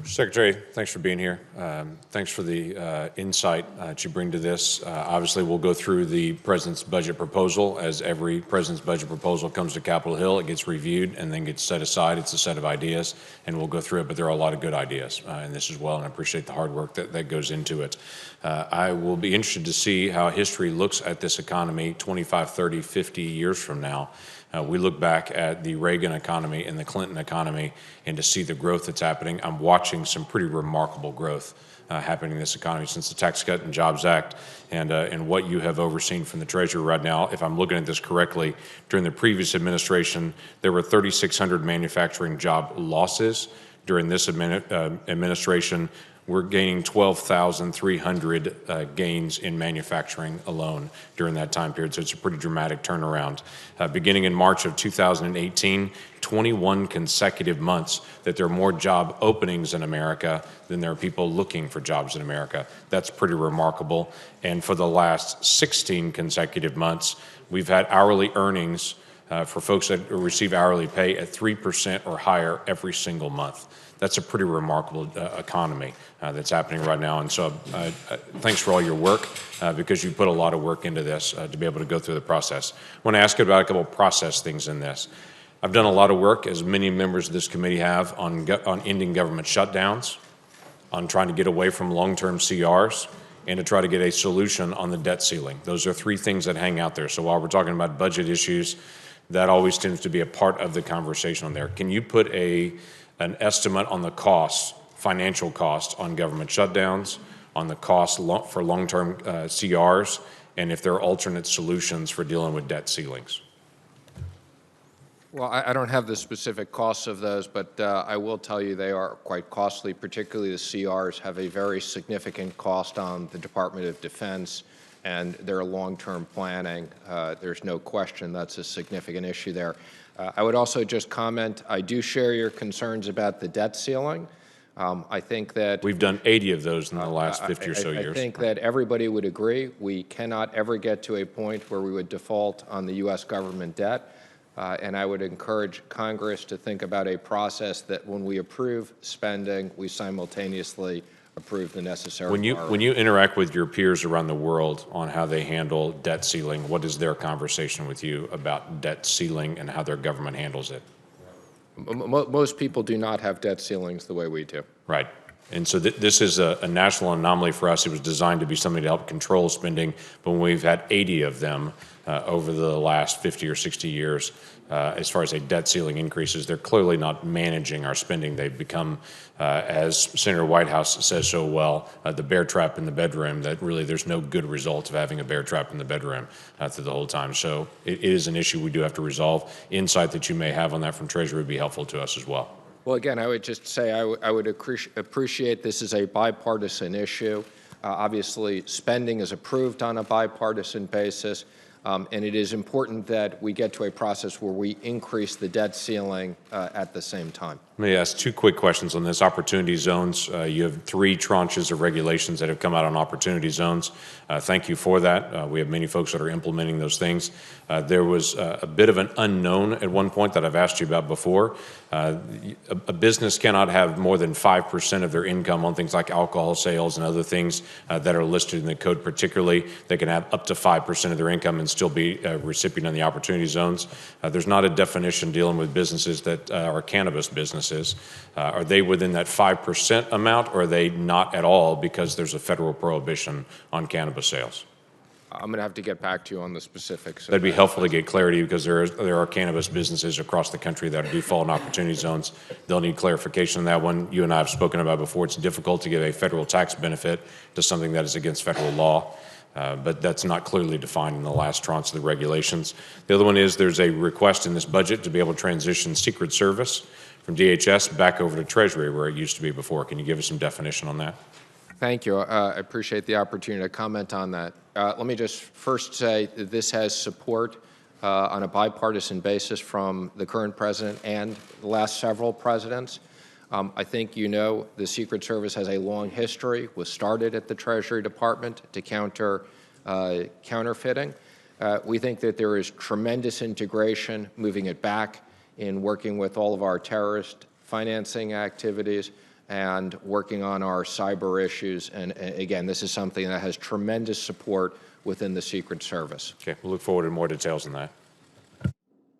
Secretary, thanks for being here. Thanks for the insight that you bring to this. Obviously, we'll go through the President's budget proposal. As every President's budget proposal comes to Capitol Hill, it gets reviewed and then gets set aside. It's a set of ideas, and we'll go through it, but there are a lot of good ideas in this as well, and I appreciate the hard work that goes into it. I will be interested to see how history looks at this economy 25, 30, 50 years from now. We look back at the Reagan economy and the Clinton economy and to see the growth that's happening. I'm watching some pretty remarkable growth happening in this economy since the Tax Cut and Jobs Act and what you have overseen from the Treasury right now. If I'm looking at this correctly, during the previous administration, there were 3,600 manufacturing job losses. During this administration, we're gaining 12,300 gains in manufacturing alone during that time period, so it's a pretty dramatic turnaround. Beginning in March of 2018, 21 consecutive months that there are more job openings in America than there are people looking for jobs in America. That's pretty remarkable. And for the last 16 consecutive months, we've had hourly earnings for folks that receive hourly pay at 3% or higher every single month. That's a pretty remarkable economy that's happening right now. And so thanks for all your work because you put a lot of work into this to be able to go through the process. I want to ask you about a couple of process things in this. I've done a lot of work, as many members of this committee have, on ending government shutdowns, on trying to get away from long-term CRs, and to try to get a solution on the debt ceiling. Those are three things that hang out there. So while we're talking about budget issues, that always tends to be a part of the conversation on there. Can you put an estimate on the costs, financial costs on government shutdowns, on the cost for long-term CRs, and if there are alternate solutions for dealing with debt ceilings? Well, I don't have the specific costs of those, but I will tell you they are quite costly. Particularly the CRs have a very significant cost on the Department of Defense and their long-term planning. There's no question that's a significant issue there. I would also just comment, I do share your concerns about the debt ceiling. I think that we've done 80 of those in the last 50 or so years. I think that everybody would agree we cannot ever get to a point where we would default on the U.S. government debt. And I would encourage Congress to think about a process that when we approve spending, we simultaneously approve the necessary borrowing. When you interact with your peers around the world on how they handle debt ceiling, what is their conversation with you about debt ceiling and how their government handles it? Most people do not have debt ceilings the way we do. Right. And so this is a national anomaly for us. It was designed to be something to help control spending, but when we've had 80 of them over the last 50 or 60 years, as far as a debt ceiling increases, they're clearly not managing our spending. They've become, as Senator Whitehouse says so well, the bear trap in the bedroom, that really there's no good result of having a bear trap in the bedroom through the whole time. So it is an issue we do have to resolve. Insight that you may have on that from Treasury would be helpful to us as well. Well, again, I would just say I would appreciate this is a bipartisan issue. Obviously, spending is approved on a bipartisan basis, and it is important that we get to a process where we increase the debt ceiling at the same time. Let me ask two quick questions on this. Opportunity zones, you have 3 tranches of regulations that have come out on opportunity zones. Thank you for that. We have many folks that are implementing those things. There was a bit of an unknown at one point that I've asked you about before. A business cannot have more than 5% of their income on things like alcohol sales and other things that are listed in the code particularly. They can have up to 5% of their income and still be a recipient of the opportunity zones. There's not a definition dealing with businesses that are cannabis businesses. Are they within that 5% amount, or are they not at all because there's a federal prohibition on cannabis sales? I'm going to have to get back to you on the specifics. That'd be helpful to get clarity because there are cannabis businesses across the country that do fall in opportunity zones. They'll need clarification on that one. You and I have spoken about before. It's difficult to give a federal tax benefit to something that is against federal law. But that's not clearly defined in the last tranche of the regulations. The other one is there's a request in this budget to be able to transition Secret Service from DHS back over to Treasury where it used to be before. Can you give us some definition on that? Thank you. I appreciate the opportunity to comment on that. Let me just first say that this has support on a bipartisan basis from the current president and the last several presidents. I think you know the Secret Service has a long history, was started at the Treasury Department to counter counterfeiting. We think that there is tremendous integration, moving it back in working with all of our terrorist financing activities, and working on our cyber issues. And again, this is something that has tremendous support within the Secret Service. Okay, we'll look forward to more details on that.